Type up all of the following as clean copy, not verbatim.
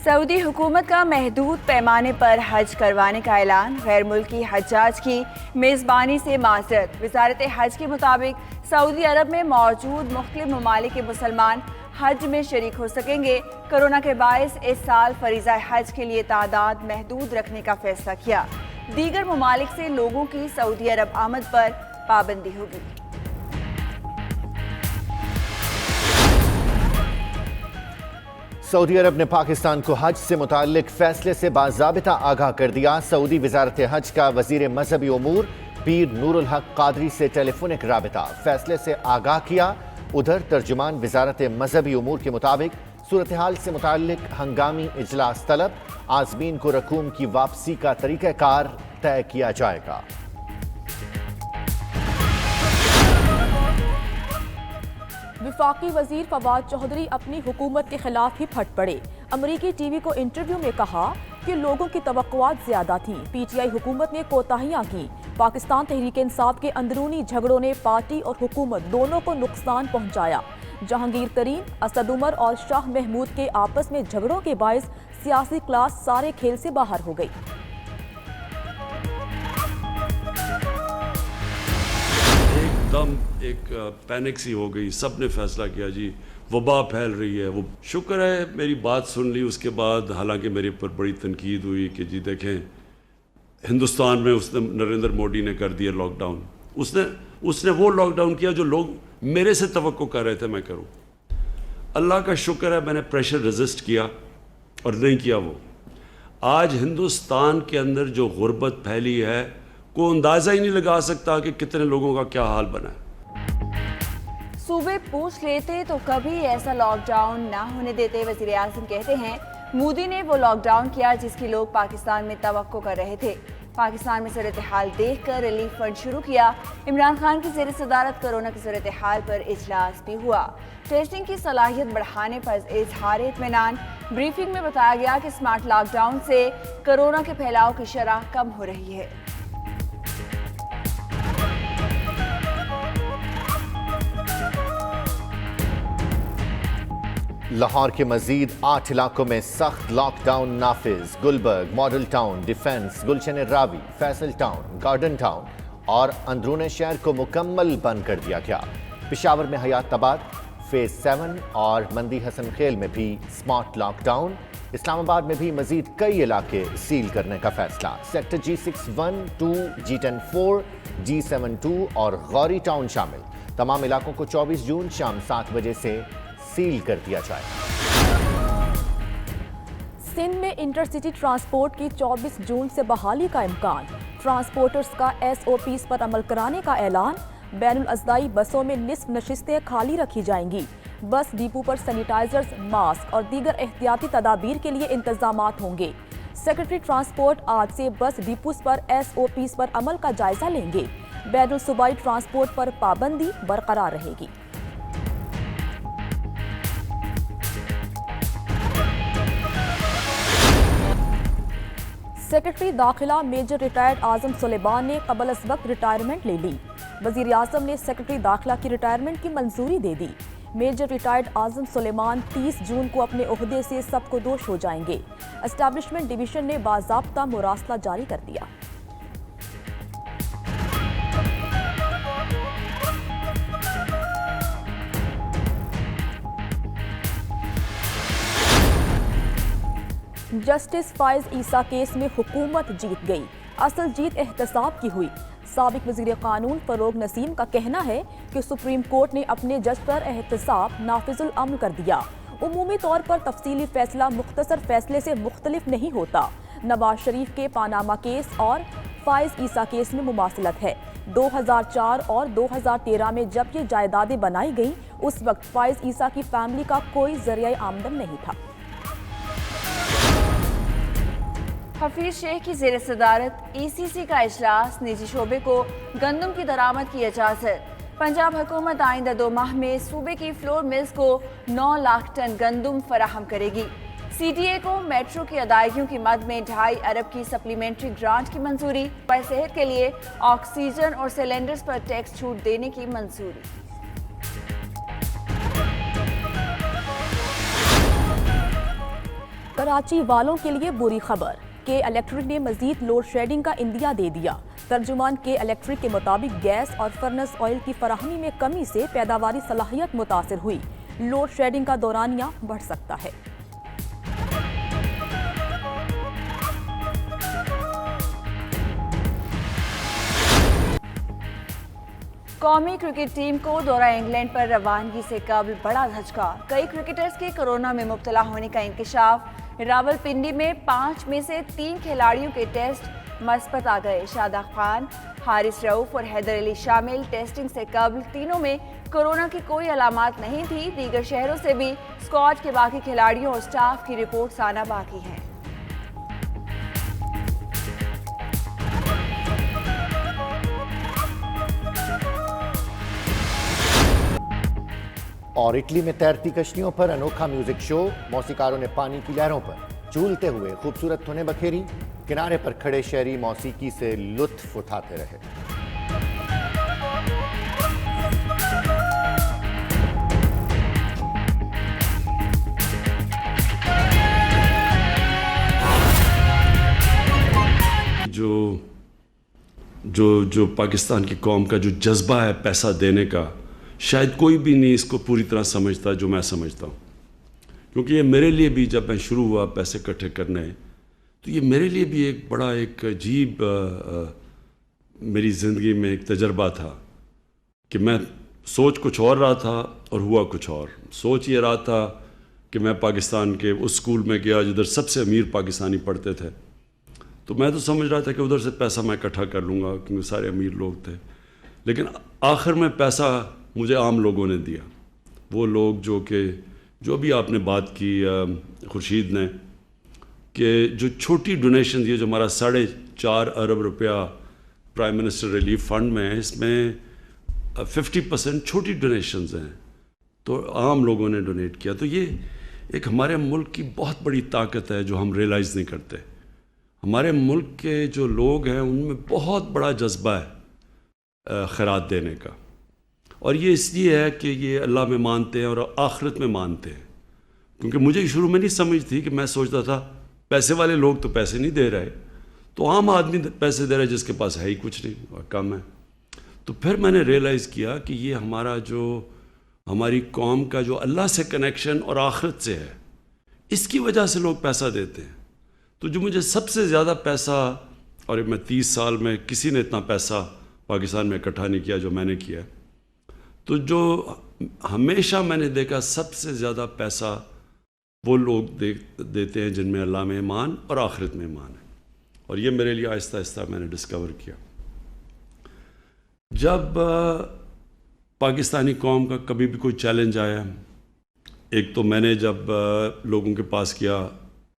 سعودی حکومت کا محدود پیمانے پر حج کروانے کا اعلان، غیر ملکی حجاج کی میزبانی سے معذرت۔ وزارت حج کے مطابق سعودی عرب میں موجود مختلف ممالک کے مسلمان حج میں شریک ہو سکیں گے۔ کورونا کے باعث اس سال فریضہ حج کے لیے تعداد محدود رکھنے کا فیصلہ کیا۔ دیگر ممالک سے لوگوں کی سعودی عرب آمد پر پابندی ہوگی۔ سعودی عرب نے پاکستان کو حج سے متعلق فیصلے سے باضابطہ آگاہ کر دیا۔ سعودی وزارت حج کا وزیر مذہبی امور پیر نور الحق قادری سے ٹیلی فونک رابطہ، فیصلے سے آگاہ کیا۔ ادھر ترجمان وزارت مذہبی امور کے مطابق صورتحال سے متعلق ہنگامی اجلاس طلب، عازمین کو رقوم کی واپسی کا طریقہ کار طے کیا جائے گا۔ وفاقی وزیر فواد چودھری اپنی حکومت کے خلاف ہی پھٹ پڑے۔ امریکی ٹی وی کو انٹرویو میں کہا کہ لوگوں کی توقعات زیادہ تھیں، پی ٹی آئی حکومت نے کوتاہیاں کی۔ پاکستان تحریک انصاف کے اندرونی جھگڑوں نے پارٹی اور حکومت دونوں کو نقصان پہنچایا۔ جہانگیر ترین، اسد عمر اور شاہ محمود کے آپس میں جھگڑوں کے باعث سیاسی کلاس سارے کھیل سے باہر ہو گئی۔ دم ایک پینک سی ہو گئی، سب نے فیصلہ کیا جی وبا پھیل رہی ہے۔ وہ شکر ہے میری بات سن لی اس کے بعد، حالانکہ میرے اوپر بڑی تنقید ہوئی کہ جی دیکھیں ہندوستان میں اس نے نریندر مودی نے کر دیا لاک ڈاؤن، اس نے وہ لاک ڈاؤن کیا جو لوگ میرے سے توقع کر رہے تھے میں کروں۔ اللہ کا شکر ہے میں نے پریشر ریزسٹ کیا اور نہیں کیا وہ۔ آج ہندوستان کے اندر جو غربت پھیلی ہے کوئی اندازہ ہی نہیں لگا سکتا کہ کتنے لوگوں کا کیا حال بنا ہے۔ صوبے پوچھ لیتے تو کبھی ایسا لاک ڈاؤن نہ ہونے دیتے۔ وزیر اعظم کہتے ہیں مودی نے وہ لاک ڈاؤن کیا جس کی لوگ پاکستان میں توقع کر رہے تھے۔ پاکستان میں صورتحال دیکھ کر ریلیف فنڈ شروع کیا۔ عمران خان کی زیر صدارت کورونا کی صورتحال پر اجلاس بھی ہوا۔ ٹیسٹنگ کی صلاحیت بڑھانے پر اظہار اطمینان۔ بریفنگ میں بتایا گیا کہ اسمارٹ لاک ڈاؤن سے کورونا کے پھیلاؤ کی شرح کم ہو رہی ہے۔ لاہور کے مزید 8 علاقوں میں سخت لاک ڈاؤن نافذ۔ گلبرگ، ماڈل ٹاؤن، ڈیفنس، گلشن راوی، فیصل ٹاؤن، گارڈن ٹاؤن اور اندرون شہر کو مکمل بند کر دیا گیا۔ پشاور میں حیات آباد، فیز 7 اور مندی حسن خیل میں بھی اسمارٹ لاک ڈاؤن۔ اسلام آباد میں بھی مزید کئی علاقے سیل کرنے کا فیصلہ۔ سیکٹر G6-1, 2, G10-4, G7-2 اور غوری ٹاؤن شامل تمام علاقوں کو 24 جون شام 7 بجے سے سیل کر دیا جائے۔ سندھ میں انٹر سٹی ٹرانسپورٹ کی 24 جون سے بحالی کا امکان۔ ٹرانسپورٹرز کا SOPs پر عمل کرانے کا اعلان۔ بین الاضلاعی بسوں میں نصف نشستیں خالی رکھی جائیں گی۔ بس ڈپو پر سینیٹائزرز، ماسک اور دیگر احتیاطی تدابیر کے لیے انتظامات ہوں گے۔ سیکرٹری ٹرانسپورٹ آج سے بس ڈپوز پر SOPs پر عمل کا جائزہ لیں گے۔ بین الصوبائی ٹرانسپورٹ پر پابندی برقرار رہے گی۔ سیکرٹری داخلہ میجر ریٹائرڈ اعظم سلیمان نے قبل از وقت ریٹائرمنٹ لے لی۔ وزیر اعظم نے سیکرٹری داخلہ کی ریٹائرمنٹ کی منظوری دے دی۔ میجر ریٹائرڈ اعظم سلیمان 30 جون کو اپنے عہدے سے سب کو دوش ہو جائیں گے۔ اسٹیبلشمنٹ ڈویژن نے باضابطہ مراسلہ جاری کر دیا۔ جسٹس فائز عیسیٰ کیس میں حکومت جیت گئی۔ اصل جیت احتساب کی ہوئی۔ سابق وزیر قانون فروغ نسیم کا کہنا ہے کہ سپریم کورٹ نے اپنے جج پر احتساب نافذ العمل کر دیا۔ عمومی طور پر تفصیلی فیصلہ مختصر فیصلے سے مختلف نہیں ہوتا۔ نواز شریف کے پاناما کیس اور فائز عیسیٰ کیس میں مماثلت ہے۔ 2004 اور 2013 میں جب یہ جائیدادیں بنائی گئیں اس وقت فائز عیسیٰ کی فیملی کا کوئی ذریعہ آمدن نہیں تھا۔ حفیظ شیخ کی زیر صدارت ECC کا اجلاس، نجی شعبے کو گندم کی درآمد کی اجازت۔ پنجاب حکومت آئندہ 2 ماہ میں صوبے کی فلور ملز کو 9 لاکھ ٹن گندم فراہم کرے گی۔ CTA کو میٹرو کی ادائیگیوں کی مد میں 2.5 ارب کی سپلیمنٹری گرانٹ کی منظوری۔ صحت کے لیے آکسیجن اور سلنڈرز پر ٹیکس چھوٹ دینے کی منظوری۔ کراچی والوں کے لیے بری خبر کہ الیکٹرک نے مزید لوڈ شیڈنگ کا عندیہ دے دیا۔ ترجمان کے الیکٹرک کے مطابق گیس اور فرنس آئل کی فراہمی میں کمی سے پیداواری صلاحیت متاثر ہوئی۔ لوڈ شیڈنگ کا دورانیہ بڑھ سکتا ہے۔ قومی کرکٹ ٹیم کو دورہ انگلینڈ پر روانگی سے قبل بڑا دھچکا۔ کئی کرکٹرز کے کورونا میں مبتلا ہونے کا انکشاف۔ راولپنڈی میں 5 میں سے 3 کھلاڑیوں کے ٹیسٹ مثبت آ گئے۔ شاداب خان، حارث رؤف اور حیدر علی شامل۔ ٹیسٹنگ سے قبل تینوں میں کورونا کی کوئی علامات نہیں تھی۔ دیگر شہروں سے بھی اسکواڈ کے باقی کھلاڑیوں اور سٹاف کی رپورٹس آنا باقی ہیں۔ اور اٹلی میں تیرتی کشتیوں پر انوکھا میوزک شو، موسیقاروں نے پانی کی لہروں پر جھولتے ہوئے خوبصورت دھنیں بکھیری، کنارے پر کھڑے شہری موسیقی سے لطف اٹھاتے رہے۔ جو پاکستان کی قوم کا جو جذبہ ہے پیسہ دینے کا، شاید کوئی بھی نہیں اس کو پوری طرح سمجھتا جو میں سمجھتا ہوں، کیونکہ یہ میرے لیے بھی جب میں شروع ہوا پیسے اکٹھے کرنے، تو یہ میرے لیے بھی ایک بڑا ایک عجیب میری زندگی میں ایک تجربہ تھا کہ میں سوچ کچھ اور رہا تھا اور ہوا کچھ اور۔ سوچ یہ رہا تھا کہ میں پاکستان کے اس اسکول میں گیا جدھر سب سے امیر پاکستانی پڑھتے تھے، تو میں تو سمجھ رہا تھا کہ ادھر سے پیسہ میں اکٹھا کر لوں گا کیونکہ سارے امیر لوگ تھے، لیکن آخر میں پیسہ مجھے عام لوگوں نے دیا۔ وہ لوگ جو بھی آپ نے بات کی خورشید نے، کہ جو چھوٹی ڈونیشن یہ جو ہمارا 4.5 ارب روپیہ پرائم منسٹر ریلیف فنڈ میں ہے، اس میں 50% چھوٹی ڈونیشنز ہیں، تو عام لوگوں نے ڈونیٹ کیا۔ تو یہ ایک ہمارے ملک کی بہت بڑی طاقت ہے جو ہم ریئلائز نہیں کرتے۔ ہمارے ملک کے جو لوگ ہیں ان میں بہت بڑا جذبہ ہے خیرات دینے کا، اور یہ اس لیے ہے کہ یہ اللہ میں مانتے ہیں اور آخرت میں مانتے ہیں، کیونکہ مجھے شروع میں نہیں سمجھ تھی کہ میں سوچتا تھا پیسے والے لوگ تو پیسے نہیں دے رہے، تو عام آدمی پیسے دے رہا ہے جس کے پاس ہے ہی کچھ نہیں اور کم ہے۔ تو پھر میں نے ریئلائز کیا کہ یہ ہماری قوم کا جو اللہ سے کنیکشن اور آخرت سے ہے، اس کی وجہ سے لوگ پیسہ دیتے ہیں۔ تو جو مجھے سب سے زیادہ پیسہ، اور میں 30 سال میں کسی نے اتنا پیسہ پاکستان میں اکٹھا نہیں کیا جو میں نے کیا، تو جو ہمیشہ میں نے دیکھا سب سے زیادہ پیسہ وہ لوگ دیتے ہیں جن میں اللہ میں ایمان اور آخرت میں ایمان ہے، اور یہ میرے لیے آہستہ آہستہ میں نے ڈسکور کیا۔ جب پاکستانی قوم کا کبھی بھی کوئی چیلنج آیا، ایک تو میں نے جب لوگوں کے پاس کیا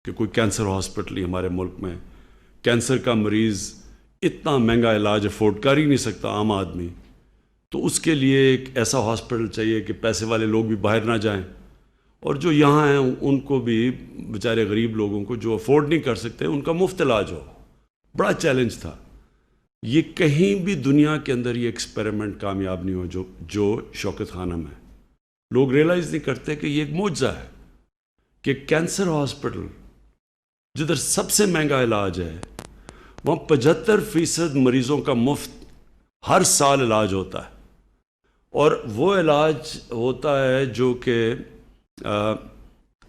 کہ کوئی کینسر ہاسپٹل ہی ہمارے ملک میں، کینسر کا مریض اتنا مہنگا علاج افورڈ کر ہی نہیں سکتا عام آدمی، تو اس کے لیے ایک ایسا ہاسپٹل چاہیے کہ پیسے والے لوگ بھی باہر نہ جائیں، اور جو یہاں ہیں ان کو بھی، بیچارے غریب لوگوں کو جو افورڈ نہیں کر سکتے، ان کا مفت علاج ہو۔ بڑا چیلنج تھا، یہ کہیں بھی دنیا کے اندر یہ ایکسپیریمنٹ کامیاب نہیں ہو جو شوکت خانہ میں۔ لوگ ریئلائز نہیں کرتے کہ یہ ایک معجزہ ہے کہ کینسر ہاسپٹل جدھر سب سے مہنگا علاج ہے، وہاں 75% مریضوں کا مفت ہر سال علاج ہوتا ہے، اور وہ علاج ہوتا ہے جو کہ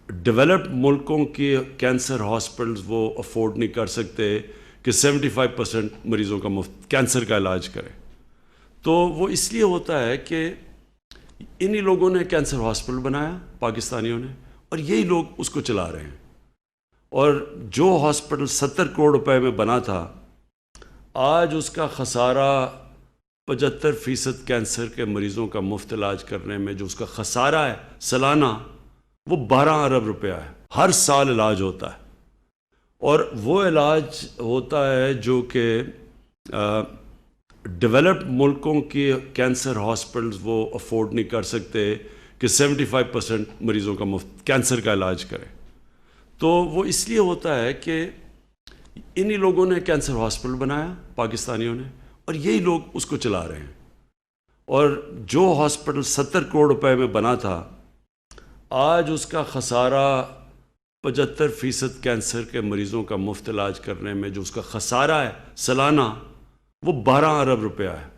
ڈیولپڈ ملکوں کے کینسر ہاسپٹلز وہ افورڈ نہیں کر سکتے کہ 75% مریضوں کا مفت کینسر کا علاج کرے۔ تو وہ اس لیے ہوتا ہے کہ انہی لوگوں نے کینسر ہاسپٹل بنایا، پاکستانیوں نے، اور یہی لوگ اس کو چلا رہے ہیں۔ اور جو ہاسپٹل 70 کروڑ روپے میں بنا تھا، آج اس کا خسارہ 75% کینسر کے مریضوں کا مفت علاج کرنے میں جو اس کا خسارہ ہے سالانہ، وہ 12 ارب روپیہ ہے، ہر سال علاج ہوتا ہے۔ اور وہ علاج ہوتا ہے جو کہ ڈیولپڈ ملکوں کے کینسر ہاسپٹلز وہ افورڈ نہیں کر سکتے کہ 75% مریضوں کا مفت کینسر کا علاج کرے۔ تو وہ اس لیے ہوتا ہے کہ انہی لوگوں نے کینسر ہاسپٹل بنایا، پاکستانیوں نے، اور یہی لوگ اس کو چلا رہے ہیں۔ اور جو ہاسپٹل 70 کروڑ روپے میں بنا تھا، آج اس کا خسارہ 75% کینسر کے مریضوں کا مفت علاج کرنے میں جو اس کا خسارہ ہے سالانہ وہ 12 ارب روپیہ ہے.